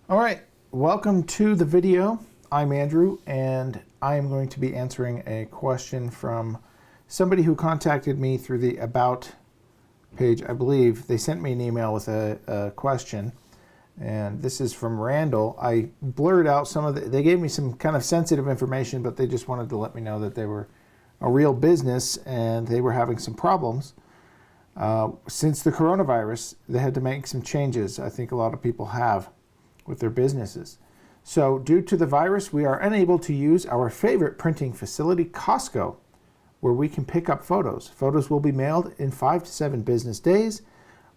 All right, welcome to the video. I'm Andrew, and I am going to be answering a question from somebody who contacted me through the About page. I believe they sent me an email with a question, and this is from Randall. I blurred out some of they gave me some kind of sensitive information, but they just wanted to let me know that they were a real business and they were having some problems. Since the coronavirus, they had to make some changes. I think a lot of people have with their businesses. So due to the virus, we are unable to use our favorite printing facility, Costco, where we can pick up photos. Photos will be mailed in 5 to 7 business days.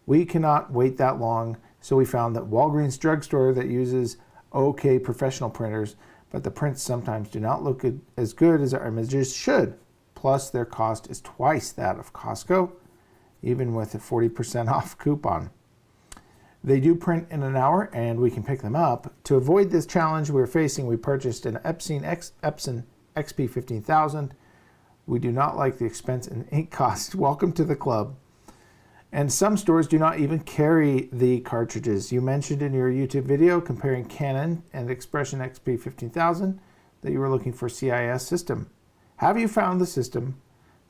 We cannot wait that long, so we found that Walgreens drugstore that uses okay professional printers, but the prints sometimes do not look as good as our images should. Plus, their cost is twice that of Costco, even with a 40% off coupon. They do print in an hour, and we can pick them up. To avoid this challenge we're facing, we purchased an Epson XP 15000. We do not like the expense and ink cost. Welcome to the club. And some stores do not even carry the cartridges. You mentioned in your YouTube video comparing Canon and Expression XP 15000 that you were looking for CIS system. Have you found the system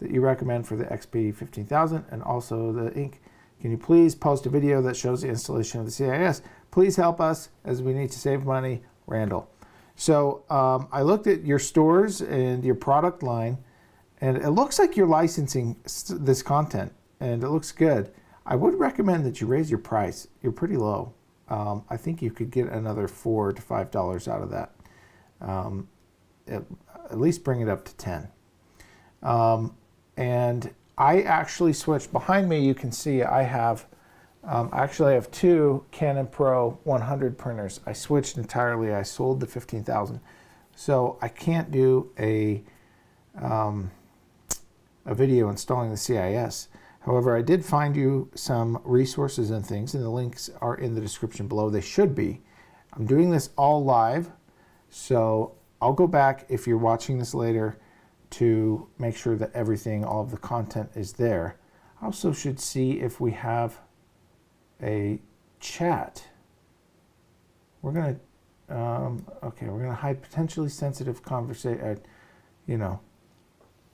that you recommend for the XP 15000 and also the ink? Can you please post a video that shows the installation of the CIS? Please help us as we need to save money, Randall. So I looked at your stores and your product line, and it looks like you're licensing this content, and it looks good. I would recommend that you raise your price. You're pretty low. I think you could get another $4 to $5 out of that. At least bring it up to 10. And I actually switched. Behind me, you can see I have, actually I have 2 Canon Pro-100 printers. I switched entirely. I sold the 15,000. So I can't do a video installing the CIS. However, I did find you some resources and things, and the links are in the description below. They should be. I'm doing this all live, so I'll go back if you're watching this later to make sure that everything, all of the content is there. I also should see if we have a chat. We're gonna, okay, we're gonna hide potentially sensitive conversation. You know,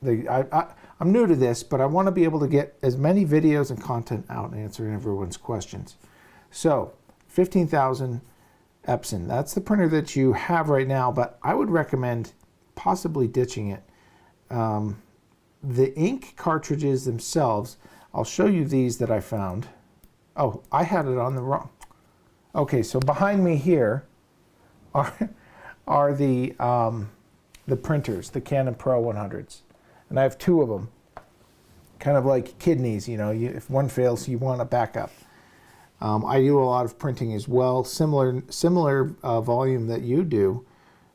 I'm new to this, but I want to be able to get as many videos and content out and answering everyone's questions. So 15,000 Epson, that's the printer that you have right now, but I would recommend possibly ditching it. The ink cartridges themselves, I'll show you these that I found. Oh, I had it on the wrong. Okay, so behind me here are the printers, the Canon Pro-100s. And I have 2 of them, kind of like kidneys, you know, if one fails, you want a backup. I do a lot of printing as well, similar volume that you do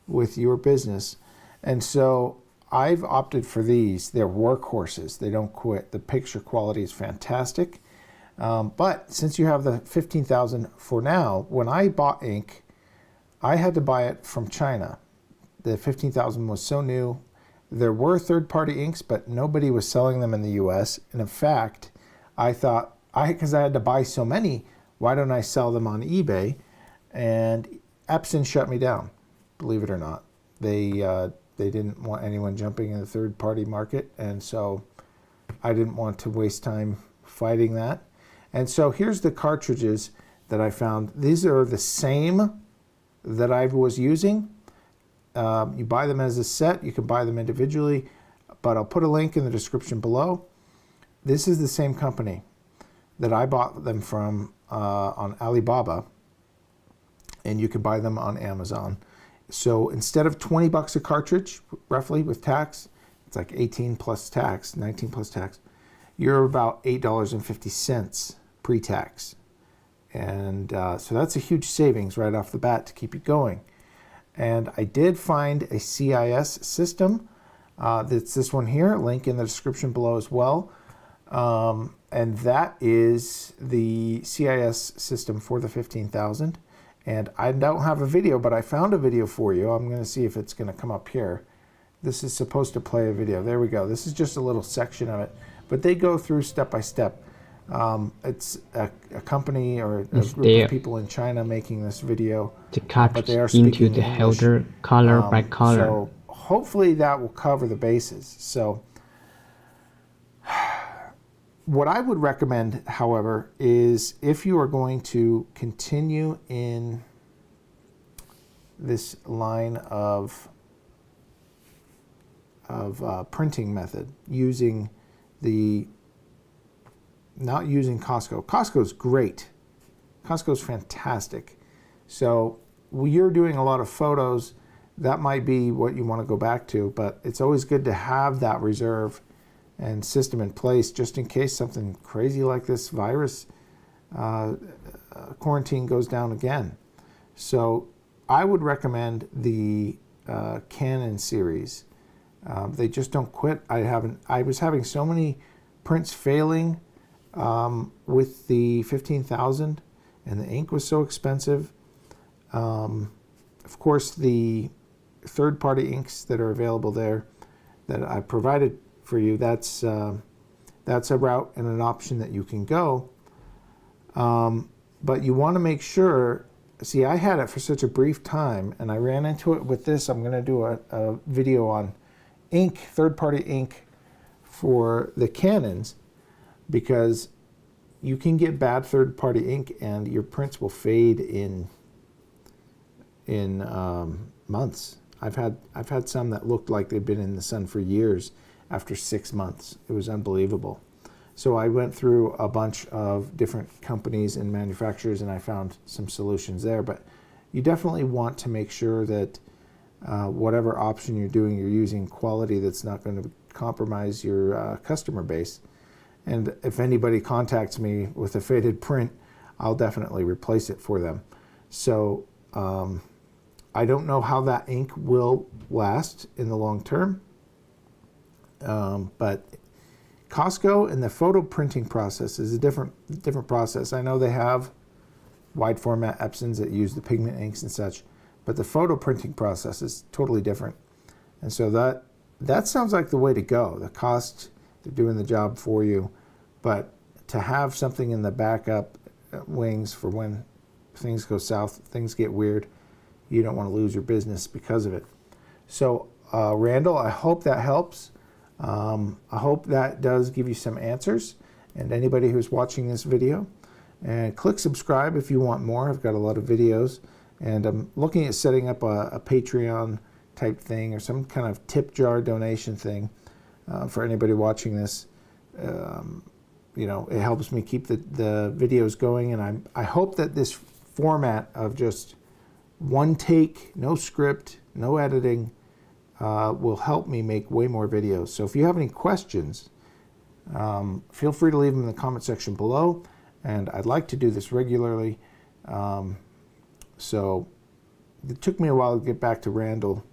with your business. And so I've opted for these. They're workhorses. They don't quit. The picture quality is fantastic. But since you have the 15,000 for now, when I bought ink, I had to buy it from China. The 15,000 was so new. There were third-party inks, but nobody was selling them in the US. And in fact, I thought, because I had to buy so many, why don't I sell them on eBay? And Epson shut me down, believe it or not. They didn't want anyone jumping in the third-party market, and so I didn't want to waste time fighting that. And so here's the cartridges that I found. These are the same that I was using. You buy them as a set. You can buy them individually, but I'll put a link in the description below. This is the same company that I bought them from on Alibaba, and you can buy them on Amazon. So instead of 20 bucks a cartridge, roughly with tax, it's like 18 plus tax, 19 plus tax, you're about $8.50 pre-tax. And so that's a huge savings right off the bat to keep you going. And I did find a CIS system. That's this one here, link in the description below as well. And that is the CIS system for the 15,000. And I don't have a video, but I found a video for you. I'm going to see if it's going to come up here. This is supposed to play a video. There we go. This is just a little section of it. But they go through step by step. It's a company or a Is group of there people in China making this video, the but cartridge they are into speaking the English. holder color by color? So hopefully that will cover the bases. So what I would recommend, however, is if you are going to continue in this line of printing method, using not using Costco. Costco's great. Costco's fantastic. So when you're doing a lot of photos, that might be what you want to go back to, but it's always good to have that reserve and system in place just in case something crazy like this virus quarantine goes down again. So I would recommend the Canon series. They just don't quit. I was having so many prints failing with the 15,000, and the ink was so expensive. Of course, the third-party inks that are available there that I provided for you, that's a route and an option that you can go. But you want to make sure, see, I had it for such a brief time, and I ran into it with this. I'm going to do a video on ink, third-party ink for the Canons, because you can get bad third-party ink and your prints will fade in months. I've had some that looked like they've been in the sun for years after 6 months. It was unbelievable. So I went through a bunch of different companies and manufacturers, and I found some solutions there. But you definitely want to make sure that whatever option you're doing, you're using quality that's not going to compromise your customer base. And if anybody contacts me with a faded print, I'll definitely replace it for them. So I don't know how that ink will last in the long term, but Costco and the photo printing process is a different process. I know they have wide format Epsons that use the pigment inks and such, but the photo printing process is totally different. And so that sounds like the way to go. The cost, they're doing the job for you, but to have something in the backup wings for when things go south, things get weird, you don't want to lose your business because of it. So Randall, I hope that helps. I hope that does give you some answers, and anybody who's watching this video. And click subscribe if you want more. I've got a lot of videos, and I'm looking at setting up a Patreon type thing or some kind of tip jar donation thing for anybody watching this. You know, it helps me keep the videos going, and I hope that this format of just one take, no script, no editing, will help me make way more videos. So if you have any questions, feel free to leave them in the comment section below, and I'd like to do this regularly. So it took me a while to get back to Randall.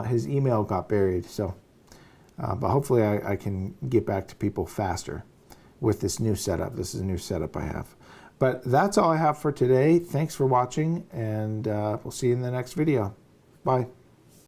His email got buried, so but hopefully I can get back to people faster with this new setup. This is a new setup I have. But that's all I have for today. Thanks for watching, and we'll see you in the next video. Bye.